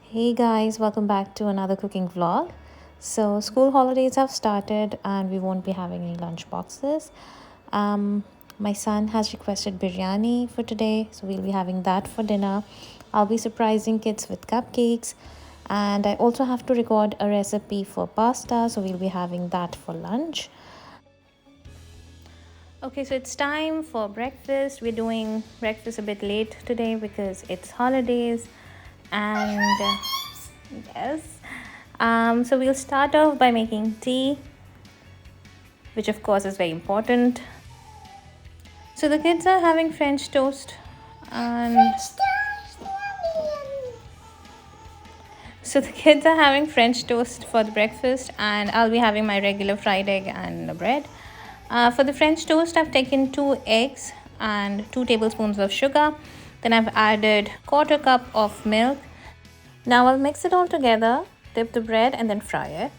Hey guys, welcome back to another cooking vlog. So, school holidays have started and we won't be having any lunch boxes. Um, my son has requested biryani for today, so we'll be having that for dinner. I'll be surprising kids with cupcakes, and I also have to record a recipe for pasta, so we'll be having that for lunch. Okay, so it's time for breakfast. We're doing breakfast a bit late today because it's holidays and yes. So we'll start off by making tea, which of course is very important. So the kids are having French toast and so the kids are having French toast for the breakfast, and I'll be having my regular fried egg and bread. For the French toast, I've taken 2 eggs and 2 tablespoons of sugar. Then I've added quarter cup of milk. Now I'll mix it all together, dip the bread, and then fry it.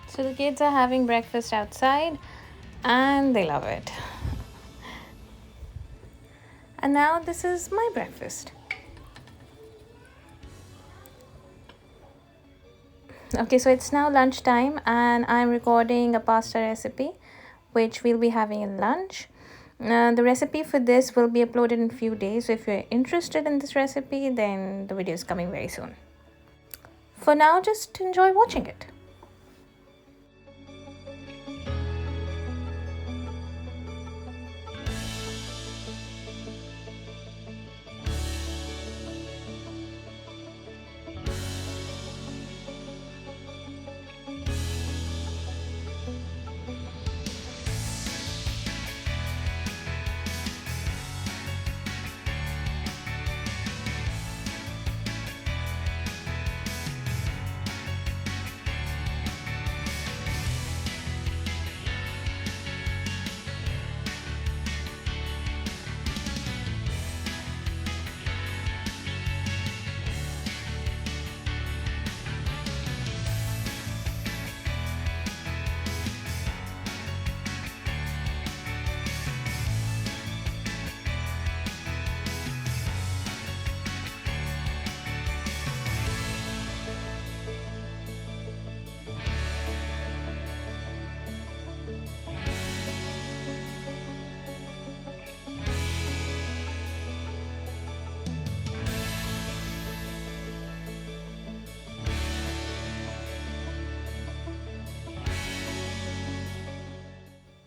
So the kids are having breakfast outside and they love it. And now this is my breakfast. Okay, so it's now lunchtime and I'm recording a pasta recipe which we'll be having in lunch. The recipe for this will be uploaded in a few days. So if you're interested in this recipe, then the video is coming very soon. For now, just enjoy watching it.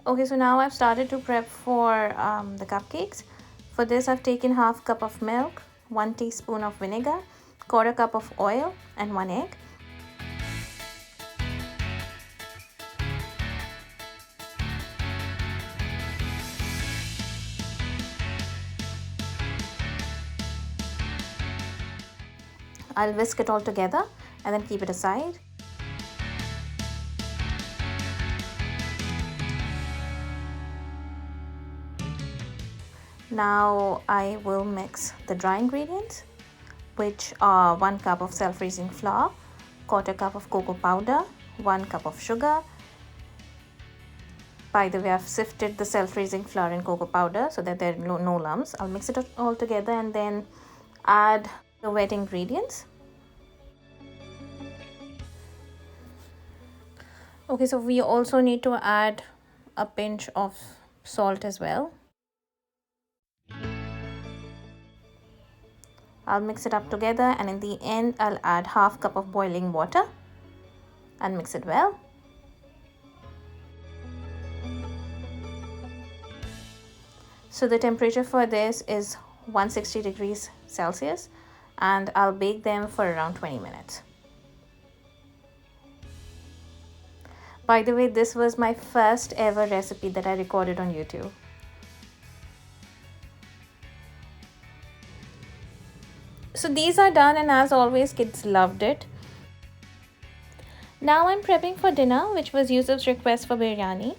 Okay, so now I've started to prep for the cupcakes. For this, I've taken half cup of milk, 1 teaspoon of vinegar, quarter cup of oil, and 1 egg. I'll whisk it all together and then keep it aside. Now I will mix the dry ingredients, which are 1 cup of self-raising flour, quarter cup of cocoa powder, 1 cup of sugar. By the way, I've sifted the self-raising flour and cocoa powder so that there are no lumps. I'll mix it all together and then add the wet ingredients. Okay, so we also need to add a pinch of salt as well. I'll mix it up together, and in the end I'll add half cup of boiling water and mix it well. So the temperature for this is 160 degrees Celsius, and I'll bake them for around 20 minutes. By the way, this was my first ever recipe that I recorded on YouTube. So these are done, and as always, kids loved it. Now I'm prepping for dinner, which was Yusuf's request for biryani.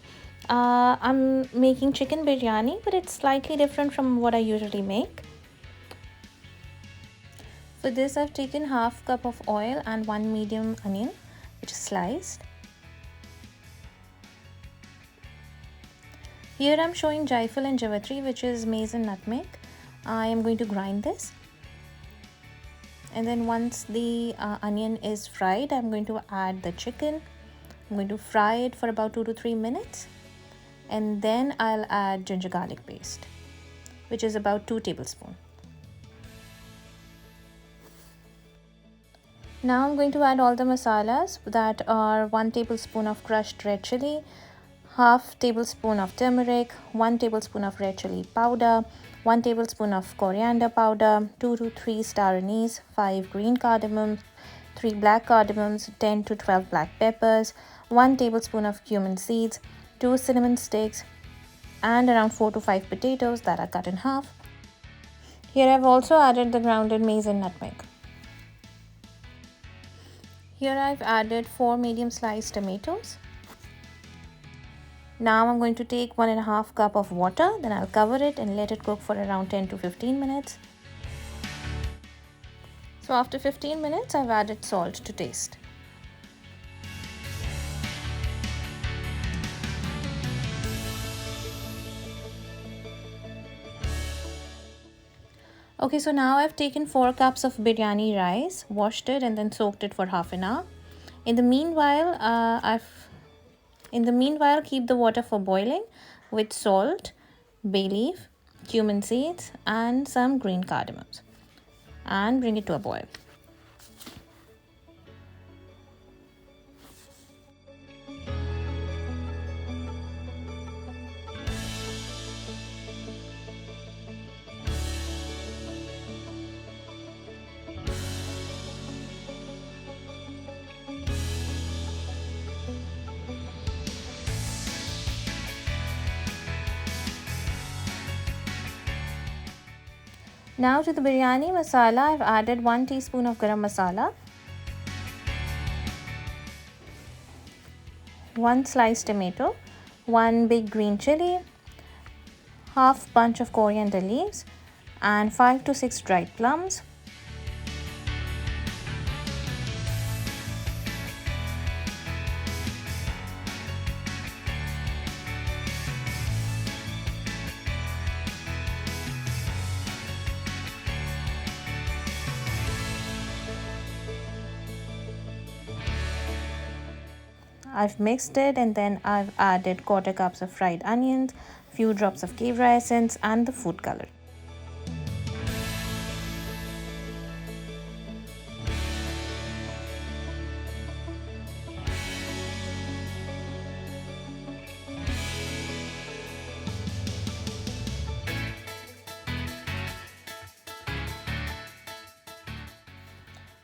I'm making chicken biryani, but it's slightly different from what I usually make. For this, I've taken half cup of oil and 1 medium onion, which is sliced. Here I'm showing jaifal and jawatri, which is maize and nutmeg. I am going to grind this. And then once the onion is fried, I'm going to add the chicken. I'm going to fry it for about 2 to 3 minutes. And then I'll add ginger garlic paste, which is about 2 tablespoons. Now I'm going to add all the masalas, that are 1 tablespoon of crushed red chili, half tablespoon of turmeric, 1 tablespoon of red chili powder, 1 tablespoon of coriander powder, 2 to 3 star anise, 5 green cardamoms, 3 black cardamoms, 10 to 12 black peppers, 1 tablespoon of cumin seeds, 2 cinnamon sticks, and around 4 to 5 potatoes that are cut in half. Here I've also added the grounded maize and nutmeg. Here I've added 4 medium sliced tomatoes. Now I'm going to take 1.5 cup of water, then I'll cover it and let it cook for around 10 to 15 minutes. So after 15 minutes, I've added salt to taste. Okay, so now I've taken 4 cups of biryani rice, washed it and then soaked it for half an hour. In the meanwhile, keep the water for boiling with salt, bay leaf, cumin seeds, and some green cardamoms, and bring it to a boil. Now to the biryani masala, I've added 1 teaspoon of garam masala, 1 sliced tomato, 1 big green chili, half bunch of coriander leaves, and 5 to 6 dried plums. I've mixed it, and then I've added 1/4 cups of fried onions, few drops of kevra essence, and the food color.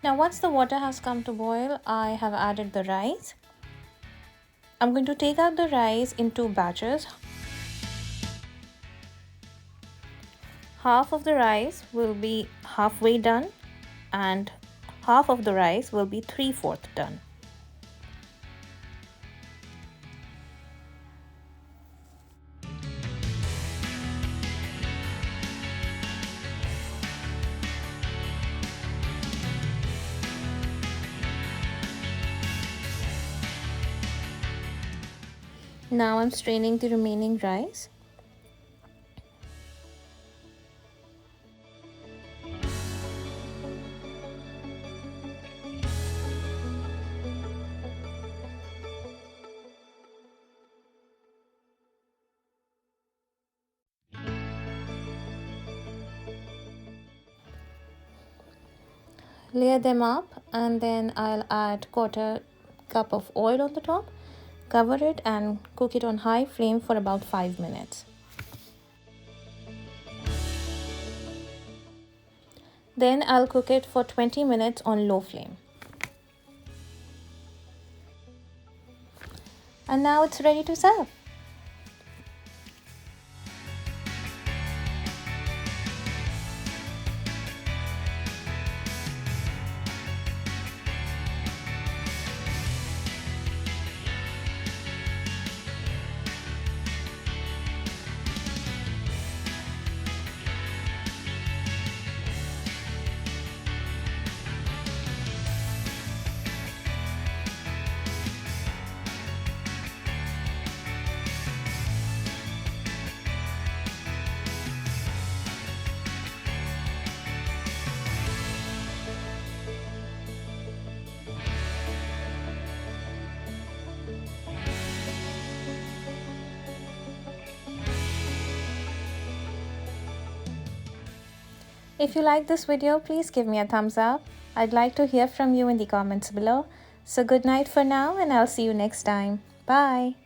Now once the water has come to boil, I have added the rice. I'm going to take out the rice in 2 batches. Half of the rice will be halfway done, and half of the rice will be 3/4 done. Now I'm straining the remaining rice. Layer them up, and then I'll add quarter cup of oil on the top, cover it and cook it on high flame for about 5 minutes. Then I'll cook it for 20 minutes on low flame. And now it's ready to serve. If you like this video, please give me a thumbs up. I'd like to hear from you in the comments below. So good night for now, and I'll see you next time. Bye.